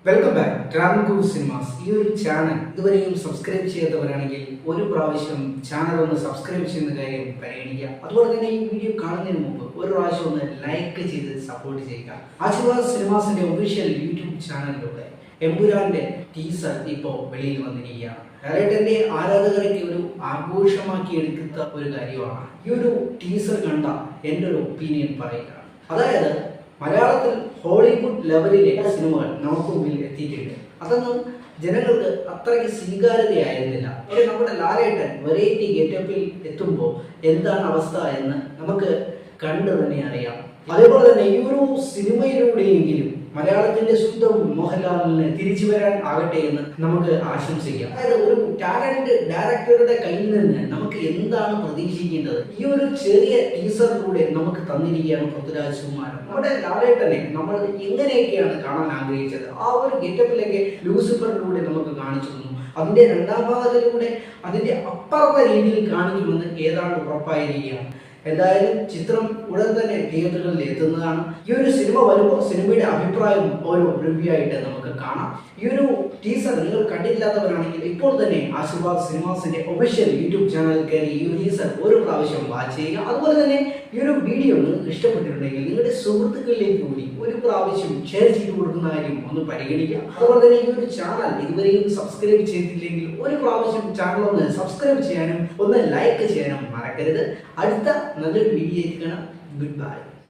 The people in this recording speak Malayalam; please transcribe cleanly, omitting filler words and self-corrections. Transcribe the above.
Welcome back Travancore cinemas. ഈ ഒരു ചാനൽ ഇതുവരെയും സബ്സ്ക്രൈബ് ചെയ്യാത്തവരാണെങ്കിൽ ഒരു പ്രാവശ്യം ചാനൽ ഒന്ന് സബ്സ്ക്രൈബ് ചെയ്യുന്ന കാര്യം പരിഗണിക്കുക. അതുപോലെ തന്നെ ഈ വീഡിയോ കാണുന്നതിന് മുമ്പ് ഒരു പ്രാവശ്യം ഒന്ന് ലൈക്ക് ചെയ്ത് സപ്പോർട്ട് ചെയ്യുക. ആശീർവാദ് സിനിമാസിന്റെ ഒഫീഷ്യൽ യൂട്യൂബ് ചാനലിലൂടെ എമ്പുരാന്റെ ടീസർ ഇപ്പോൾ വെളിയിൽ വന്നിരിക്കുകയാണ്. ലാലേട്ടന്റെ ആരാധകർക്ക് ഒരു ആഘോഷമാക്കി എടുക്കുന്ന ഒരു കാര്യമാണ് ഈ ഒരു ടീസർ കണ്ട എൻ്റെ ഒരു ഒപ്പീനിയൻ പറയുക. അതായത് മലയാളത്തിൽ ഹോളിവുഡ് ലെവലിലെ സിനിമകൾ നമുക്ക് മുമ്പിൽ എത്തിയിട്ടുണ്ട്. അതൊന്നും ജനങ്ങൾക്ക് അത്രയ്ക്ക് സ്വീകാര്യതയായിരുന്നില്ല. പക്ഷേ നമ്മുടെ ലാലേട്ടൻ വെറൈറ്റി ഗെറ്റപ്പിൽ എത്തുമ്പോൾ എന്താണ് അവസ്ഥ എന്ന് നമുക്ക് കണ്ടു തന്നെ അറിയാം. അതേപോലെ തന്നെ ഈ ഒരു സിനിമയിലൂടെയെങ്കിലും മലയാളത്തിന്റെ സ്വന്തം മോഹൻലാലിന് തിരിച്ചു വരാൻ ആകട്ടെ എന്ന് നമുക്ക് ആശംസിക്കാം. അതായത് ഒരു ടാലന്റ് ഡയറക്ടറുടെ കയ്യിൽ നിന്ന് നമുക്ക് എന്താണ് പ്രതീക്ഷിക്കേണ്ടത് ഈ ഒരു ചെറിയ ടീസറിലൂടെ നമുക്ക് തന്നിരിക്കുകയാണ് പൃഥ്വിരാജ് സുകുമാരൻ. നമ്മുടെ ലാലേട്ടനെ നമ്മൾ എങ്ങനെയൊക്കെയാണ് കാണാൻ ആഗ്രഹിച്ചത് ആ ഒരു ഗെറ്റപ്പിലേക്ക് ലൂസിഫറിലൂടെ നമുക്ക് കാണിച്ചു തന്നു. അതിന്റെ രണ്ടാം ഭാഗത്തിലൂടെ അതിന്റെ അപ്പുറത്തെ രീതിയിൽ കാണിക്കുമെന്ന് ഏതാണ്ട് ഉറപ്പായിരിക്കുകയാണ്. എന്തായാലും ചിത്രം ഉടൻ തന്നെ തിയേറ്ററുകളിൽ എത്തുന്നതാണ്. ഈ ഒരു സിനിമ വരുമ്പോൾ സിനിമയുടെ അഭിപ്രായം ഒരു റിവ്യൂ ആയിട്ട് നമുക്ക് കാണാം. ഈ ഒരു ടീസർ നിങ്ങൾ കണ്ടിട്ടില്ലാത്തവരാണെങ്കിൽ ഇപ്പോൾ തന്നെ ആശീർവാദ് സിനിമാസിന്റെ ഒഫീഷ്യൽ യൂട്യൂബ് ചാനലിൽ കയറി ഈ ഒരു ടീസർ ഒരു പ്രാവശ്യം വാച്ച് ചെയ്യുക. അതുപോലെ തന്നെ ഈ ഒരു വീഡിയോ നിങ്ങൾക്ക് ഇഷ്ടപ്പെട്ടിട്ടുണ്ടെങ്കിൽ നിങ്ങളുടെ സുഹൃത്തുക്കളിലേക്ക് കൂടി ഒരു പ്രാവശ്യം ഷെയർ ചെയ്ത് കൊടുക്കുന്ന കാര്യം ഒന്ന് പരിഗണിക്കുക. അതുപോലെ തന്നെ ഈ ഒരു ചാനൽ ഇതുവരെയും സബ്സ്ക്രൈബ് ചെയ്തിട്ടില്ലെങ്കിൽ ഒരു പ്രാവശ്യം ചാനൽ ഒന്ന് സബ്സ്ക്രൈബ് ചെയ്യാനും ഒന്ന് ലൈക്ക് ചെയ്യാനും മറക്കരുത്. അടുത്ത നല്ലൊരു വീഡിയോ ആയിരിക്കണം. Good bye.